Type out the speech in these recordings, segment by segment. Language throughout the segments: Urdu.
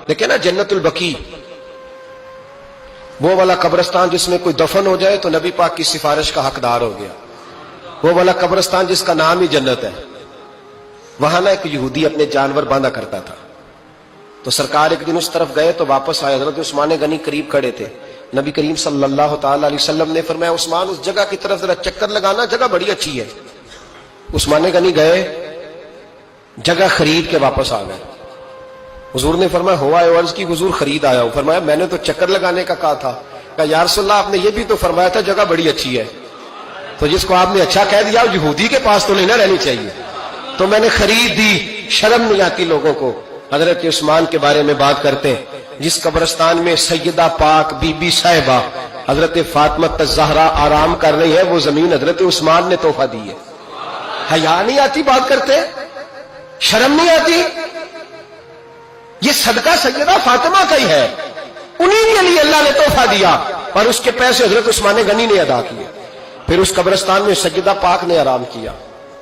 دیکھیں نا جنت البقیع، وہ والا قبرستان جس میں کوئی دفن ہو جائے تو نبی پاک کی سفارش کا حقدار ہو گیا. وہ والا قبرستان جس کا نام ہی جنت ہے. وہاں نا ایک یہودی اپنے جانور باندھا کرتا تھا. تو سرکار ایک دن اس طرف گئے تو واپس آئے. حضرت عثمان غنی قریب کھڑے تھے. نبی کریم صلی اللہ تعالی علیہ وسلم نے فرمایا عثمان اس جگہ کی طرف ذرا چکر لگانا، جگہ بڑی اچھی ہے. عثمان غنی گئے، جگہ خرید کے واپس آ گئے. حضور نے فرمایا ہوا ہے؟ عرض کی حضور خرید آیا ہوں. فرمایا میں نے تو چکر لگانے کا کہا تھا. کہا یا رسول اللہ آپ نے یہ بھی تو فرمایا تھا جگہ بڑی اچھی ہے. تو جس کو آپ نے اچھا کہہ دیا یہودی کے پاس تو نہیں نہ رہنی چاہیے. تو میں نے خرید دی. شرم نہیں آتی لوگوں کو. حضرت عثمان کے بارے میں بات کرتے ہیں جس قبرستان میں سیدہ پاک بی بی صاحبہ حضرت فاطمہ الزہرا آرام کر رہی ہے، وہ زمین حضرت عثمان نے تحفہ دی ہے. حیا نہیں آتی بات کرتے؟ شرم نہیں آتی؟ یہ صدقہ سیدہ فاطمہ کا ہی ہے، انہی کے لیے اللہ نے تحفہ دیا اور اس کے پیسے حضرت عثمان غنی نے ادا کیے. پھر اس قبرستان میں سیدہ پاک نے آرام کیا.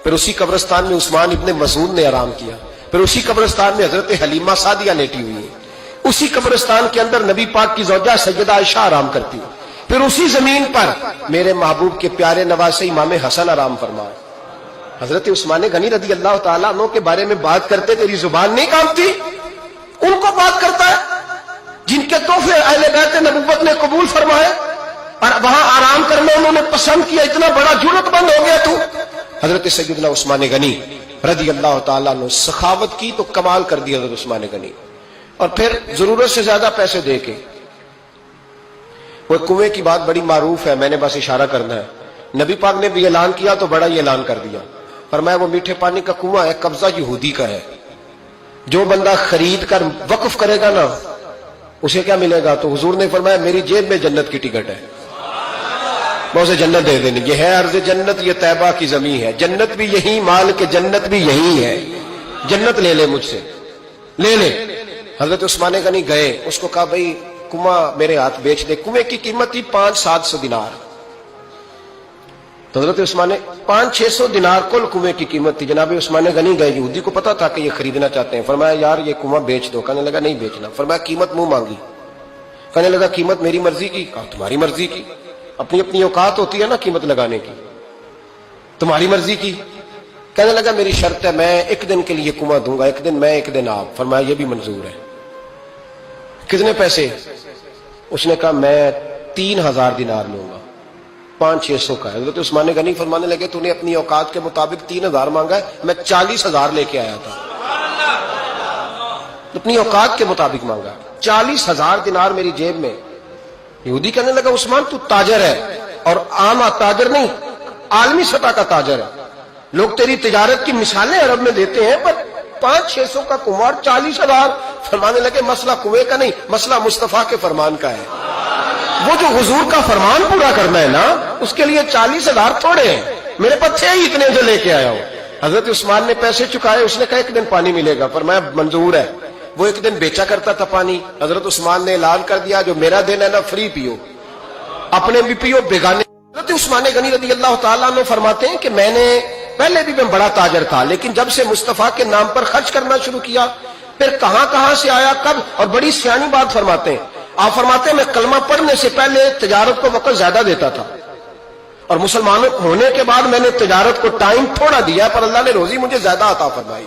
پھر اسی قبرستان میں عثمان ابن مسعود نے آرام کیا. پھر اسی قبرستان میں حضرت حلیمہ سعدیہ لیٹی ہوئی ہے. اسی قبرستان کے اندر نبی پاک کی زوجہ سیدہ عائشہ آرام کرتی. پھر اسی زمین پر میرے محبوب کے پیارے نواسے امام حسن آرام فرمائے. حضرت عثمان غنی رضی اللہ تعالیٰ عنہ کے بارے میں بات کرتے تیری زبان نہیں کانپتی؟ ان کو بات کرتا ہے جن کے تحفے اہل بیت نبوت نے قبول فرمائے اور وہاں آرام کرنا انہوں نے پسند کیا. اتنا بڑا جرأت مند ہو گیا تو. حضرت سیدنا عثمان غنی رضی اللہ تعالیٰ عنہ سخاوت کی تو کمال کر دیا حضرت عثمان غنی. اور پھر ضرورت سے زیادہ پیسے دے کے وہ کنویں کی بات بڑی معروف ہے، میں نے بس اشارہ کرنا ہے. نبی پاک نے بھی اعلان کیا تو بڑا ہی اعلان کر دیا. فرمایا وہ میٹھے پانی کا کنواں ہے، قبضہ یہودی کا ہے. جو بندہ خرید کر وقف کرے گا نا اسے کیا ملے گا؟ تو حضور نے فرمایا میری جیب میں جنت کی ٹکٹ ہے، میں اسے جنت دے دینی. یہ ہے عرض جنت، یہ طیبہ کی زمین ہے. جنت بھی یہی، مال کے جنت بھی یہی ہے. جنت لے لے مجھ سے، لے لے. حضرت عثمان غنی گئے، اس کو کہا بھائی کنواں میرے ہاتھ بیچ دے. کنویں کی قیمت تھی 500-700 دینار. تو حضرت عثمان 500-600 دینار کل کنویں کی قیمت تھی. جناب عثمان غنی گئے، یہودی کو پتا تھا کہ یہ خریدنا چاہتے ہیں. فرمایا یار یہ کنواں بیچ دو. کہنے لگا نہیں بیچنا. فرمایا قیمت منہ مانگی. کہنے لگا قیمت میری مرضی کی. کہا تمہاری مرضی کی؟ اپنی اپنی اوقات ہوتی ہے نا قیمت لگانے کی. تمہاری مرضی کی. کہنے لگا میری شرط ہے میں ایک دن کے لیے کنواں دوں گا، ایک دن میں ایک دن آپ. فرمایا یہ بھی منظور ہے. کتنے پیسے؟ اس نے کہا میں 3000 دینار لوں گا. 500-600 کا. حضرت عثمان غنی فرمانے لگے تو نے اپنی اوقات کے مطابق 3000 مانگا ہے، میں 40,000 لے کے آیا تھا. اپنی اوقات کے مطابق مانگا. 40,000 دینار میری جیب میں. یہودی کہنے لگا عثمان تو تاجر ہے، اور عام تاجر نہیں، عالمی سطح کا تاجر ہے. لوگ تیری تجارت کی مثالیں عرب میں دیتے ہیں، پر 500-600 کا کنواں 40,000. فرمانے لگے مسئلہ کنویں کا نہیں، مسئلہ مصطفیٰ کے فرمان کا ہے. وہ جو حضور کا فرمان پورا کرنا ہے نا اس کے لیے 40,000 تھوڑے ہیں. میرے پاس تھے ہی اتنے جو لے کے آیا ہوں. حضرت عثمان نے پیسے چکائے. اس نے کہا ایک دن پانی ملے گا. فرمایا منظور ہے. وہ ایک دن بیچا کرتا تھا پانی. حضرت عثمان نے اعلان کر دیا جو میرا دن ہے نا فری پیو، اپنے بھی پیو بیگانے. حضرت عثمان غنی رضی اللہ تعالیٰ عنہ فرماتے ہیں کہ میں نے پہلے بھی میں بڑا تاجر تھا، لیکن جب سے مصطفیٰ کے نام پر خرچ کرنا شروع کیا پھر کہاں کہاں سے آیا کب. اور بڑی سیانی بات فرماتے ہیں. آپ فرماتے ہیں میں کلمہ پڑھنے سے پہلے تجارت کو وقت زیادہ دیتا تھا، اور مسلمان ہونے کے بعد میں نے تجارت کو ٹائم تھوڑا دیا، پر اللہ نے روزی مجھے زیادہ عطا فرمائی.